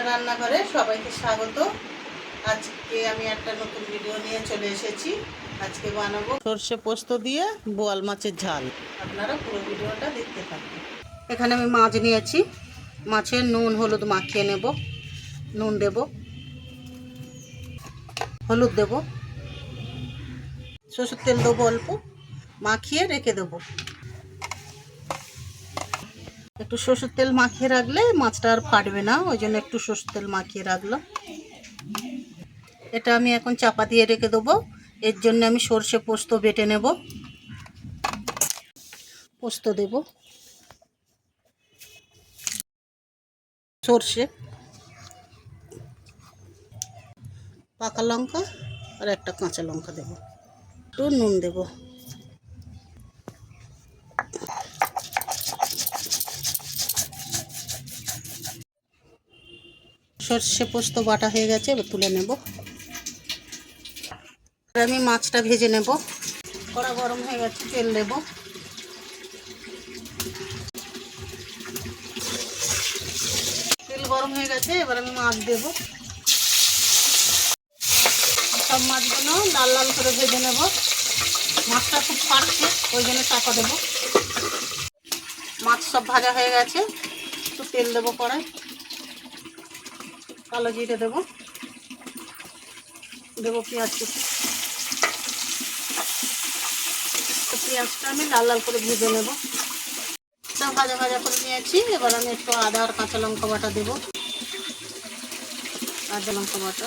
রান্নাঘরে সবাইকে স্বাগত। আজকে আমি একটা নতুন ভিডিও নিয়ে চলে এসেছি। আজকে বানাবো সর্ষে পোস্ত দিয়ে বোয়াল মাছের ঝাল। আপনারা পুরো ভিডিওটা দেখতে থাকুন। এখানে আমি মাছ নিয়েছি, মাছের নুন হলুদ মাখিয়ে নেব। নুন দেব, হলুদ দেব, সরষের তেল দেবো, অল্প মাখিয়ে রেখে দেবো। একটু সরষের তেল মাখিয়ে রাখলে মাছটা আর ফাটবে না, ওই জন্য একটু সরষের তেল মাখিয়ে রাখলাম। এটা আমি এখন চাপা দিয়ে রেখে দেবো। এর জন্য আমি সর্ষে পোস্ত বেটে নেব। পোস্ত দেব, সর্ষে, পাকা লঙ্কা আর একটা কাঁচা লঙ্কা দেব, একটু নুন দেব। সর্ষে পোস্ত বাটা হয়ে গেছে, এবার তুলে নেব। আমি মাছটা ভেজে নেব। কড়া গরম হয়ে গেছে, তেল দেব। তেল গরম হয়ে গেছে, এবার আমি মাছ দেব। সব মাছগুলো লাল লাল করে ভেজে নেব। মাছটা খুব ফাটছে, ওই জন্য চাপা দেব। মাছ সব ভাজা হয়ে গেছে, একটু তেল দেবো কড়াই, কালো জিরে দেবো, দেবো পেঁয়াজ কুচি। পেঁয়াজটা আমি লাল লাল করে ভেজে নেব। সব ভাজা ভাজা করে নিয়েছি, এবার আমি একটু আদা আর কাঁচা লঙ্কা বাটা দেবো। আদা লঙ্কা বাটা,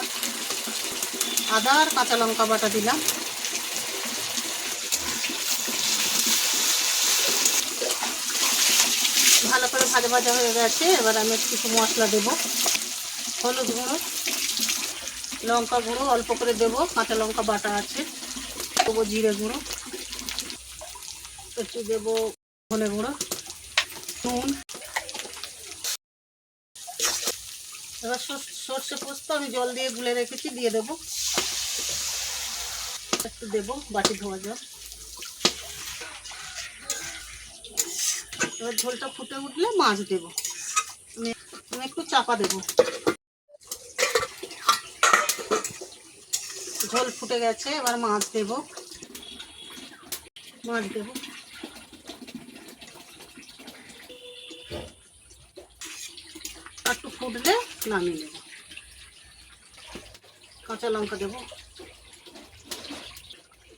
আদা আর কাঁচা লঙ্কা বাটা দিলাম। ভালো করে ভাজা ভাজা হয়ে গেছে, এবার আমি কিছু মশলা দেবো। হলুদ গুঁড়ো, লঙ্কা গুঁড়ো অল্প করে দেবো, কাঁচা লঙ্কা বাটা আছে। দেবো জিরে গুঁড়ো, একটু দেবো ধনে গুঁড়ো, নুন। এবার সর্ষে পোস্ত আমি জল দিয়ে গুলে রেখেছি, দিয়ে দেবো। একটু দেবো বাটি ধোয়া জল। এবার ঝোলটা ফুটে উঠলে মাছ দেবো। আমি একটু চাপা দেবো। ঝোল ফুটে গেছে, এবার মাছ দেবো। মাছ দেবো, একটু ফুটলে নামিয়ে নেব। কাঁচা লঙ্কা দেবো,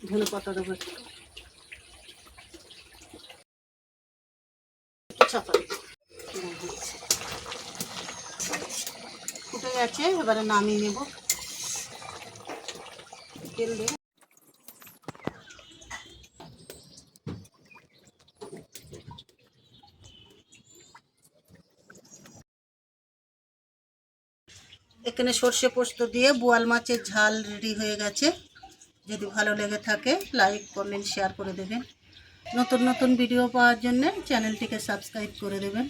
ধনে পাতা দেবো, একটু চাপা দেবো। ফুটে গেছে, এবারে নামিয়ে নেব। তেল দেবো। এখানে সর্ষে পোস্ত দিয়ে বোয়াল মাছের ঝাল রেডি হয়ে গেছে। যদি ভালো লেগে থাকে লাইক কমেন্ট শেয়ার করে দেবেন। নতুন নতুন ভিডিও পাওয়ার জন্য চ্যানেলটিকে সাবস্ক্রাইব করে দেবেন।